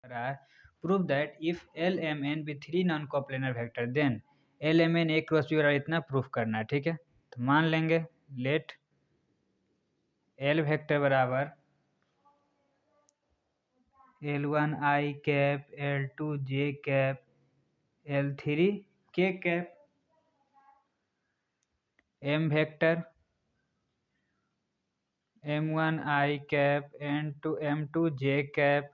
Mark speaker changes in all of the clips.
Speaker 1: रहा है prove that if L M N be three non coplanar vector then L M N A cross B बराबर इतना proof करना है। ठीक है, तो मान लेंगे लेट एल वेक्टर बराबर एल वन आई कैप एल टू जे कैप एल थ्री के cap M vector M one आई कैप एम टू जे कैप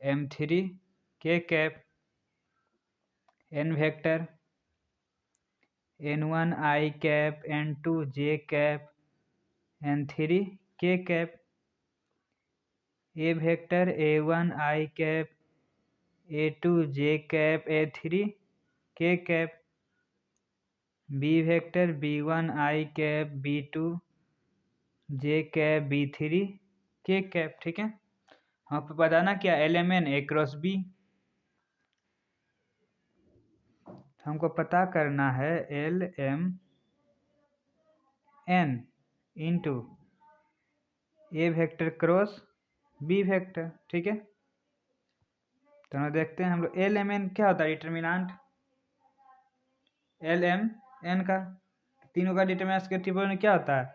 Speaker 1: एम थ्री के cap N vector N one आई कैप एन टू जे कैप एन थ्री के cap A vector A one I cap A two J cap A three के cap B vector B one I cap B to J cap B three के cap. ठीक है, हमको बताना क्या L M N A cross B, हमको पता करना है L M N into A vector cross B vector. ठीक है, तो हम देखते हैं हम लोग एल एम एन क्या होता है, डिटर्मिनेंट एल एम एन का तीनों का डिटर्मिनेंट के ट्रिपल में क्या होता है,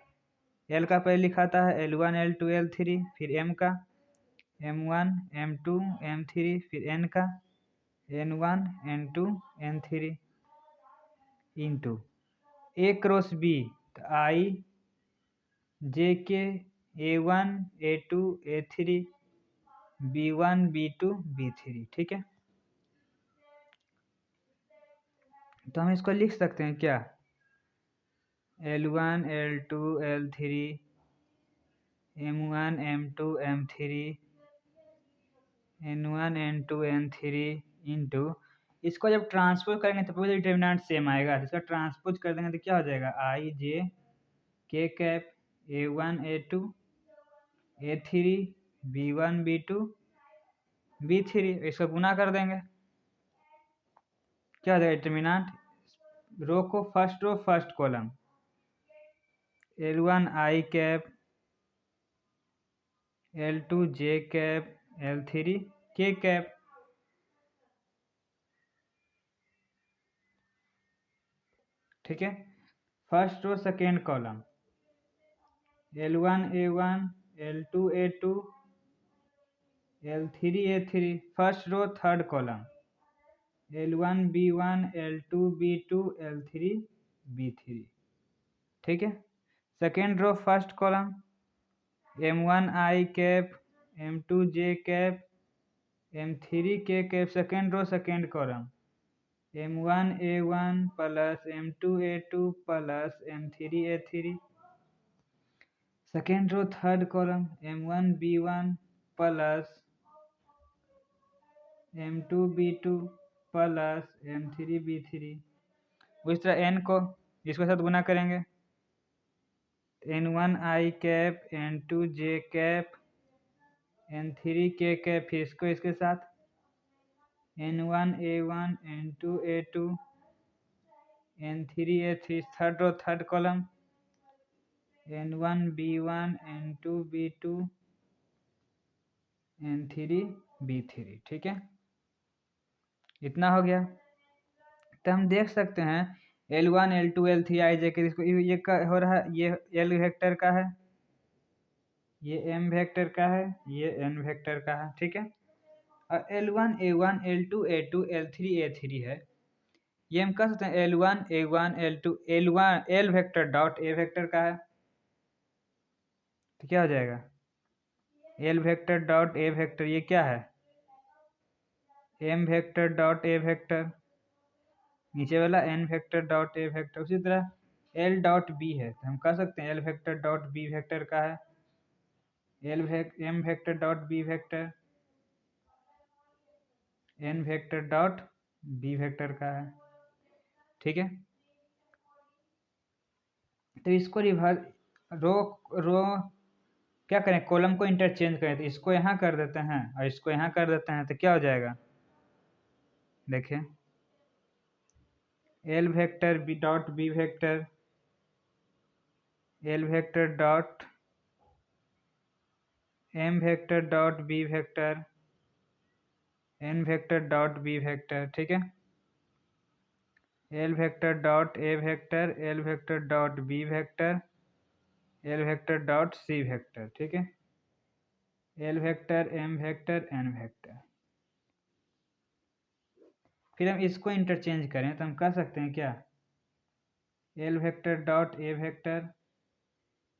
Speaker 1: एल का पहले लिखा था L one L two L three, फिर एम का M one M two M three, फिर एन का N one N two N three into A cross B तो i J k A one A two A three B one B two B three. ठीक है, तो हम इसको लिख सकते हैं क्या L one L two L three M one M two M three N one N two N three into इसको जब ट्रांसपोज करेंगे तो पूरा डिटर्मिनेंट सेम आएगा, इसका ट्रांसपोज कर देंगे तो क्या हो जाएगा I J K cap A one A two A three B one B two B three, इसको गुना कर देंगे क्या हो जाएगा डिटर्मिनेंट रो को first row first column L one आई कैप एल टू जे कैप एल थ्री के कैप। ठीक है, first row second column L one A one L two A two L three A three, first row third column L one B one L two B two L three B three. ठीक है, second row first column M one आई cap M two जे cap M three के cap, second row second column M one A one plus M two A two plus M three A three, second row third column M one B one plus M two B two plus M three B three. उस तरह N को इसके साथ गुना करेंगे N one आई cap N two जे cap N three के cap, फिर इसको इसके साथ N one A one N two A to N three A three, third row third column N one B one N two B two N three B three. ठीक है, इतना हो गया, तो हम देख सकते हैं L one L two L three i J k इसको ये का हो रहा है, ये एल वेक्टर का है, ये एम वेक्टर का है, ये एन वेक्टर का है। ठीक है, और L one A two L three है, ये हम कह सकते हैं L one L two L vector dot A vector का है, तो क्या हो जाएगा L vector dot A vector, ये क्या है M vector dot A vector, नीचे वाला N vector dot A vector. उसी तरह एल डॉट बी है, तो हम कह सकते हैं L vector dot B vector का है, M vector dot B vector N vector dot B vector का है। ठीक है, तो इसको रिवर्स रो रो क्या करें, कॉलम को इंटरचेंज करें, तो इसको यहाँ कर देते हैं और इसको यहाँ कर देते हैं, तो क्या हो जाएगा देखिए L vector B dot B vector L vector dot M vector dot B vector N vector dot B vector, ठीक है, L vector dot A vector, L vector dot B vector, L vector dot C vector, ठीक है, L vector M vector N vector. फिर हम इसको interchange करें तो हम कर सकते हैं क्या, L vector dot A vector,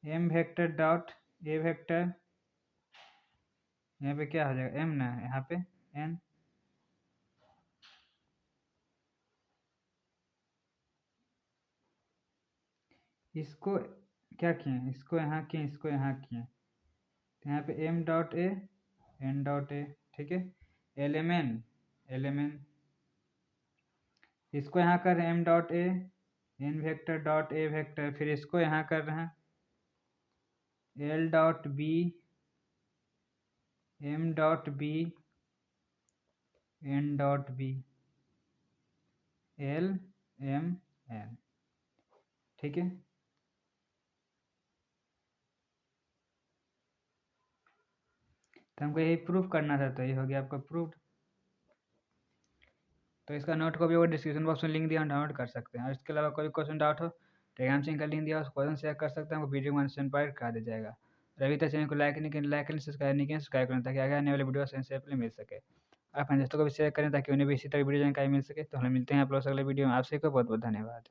Speaker 1: M vector dot A vector, यहाँ पे क्या हो जाएगा, एम ना, यहाँ पे एन, इसको क्या किए, इसको यहाँ किए, इसको यहाँ किए, तो यहाँ पे M dot A N dot A, ठीक है, L M N, L M N, इसको यहाँ कर रहे हैं M dot A N vector dot A vector, फिर इसको यहाँ कर रहे हैं L dot B M dot B N dot B, L M N, ठीक है। तो हमको यही प्रूफ करना था, तो ये हो गया आपका प्रूफ। तो इसका नोट को भी वो डिस्क्रिप्शन बॉक्स में लिंक दिया, हम डाउनलोड कर सकते हैं। और इसके अलावा कोई क्वेश्चन डाउट हो टेलीग्राम चैनल का लिंक दिया, उस क्वेश्चन शेयर कर सकते हैं, हमको वीडियो में प्रोवाइड करा दिया जाएगा। और अभी तक चैनल को लाइक नहीं किया, लाइक करें, सब्सक्राइब नहीं किया, सब्सक्राइब करें, ताकि आगे आने वाले वीडियो सेंसर मिल सके। आप अपने दोस्तों को भी शेयर करें ताकि उन्हें भी इसी तरह वीडियो जानकारी मिल सके। तो हम मिलते हैं आप लोग अगले वीडियो में। आपसे को बहुत बहुत धन्यवाद।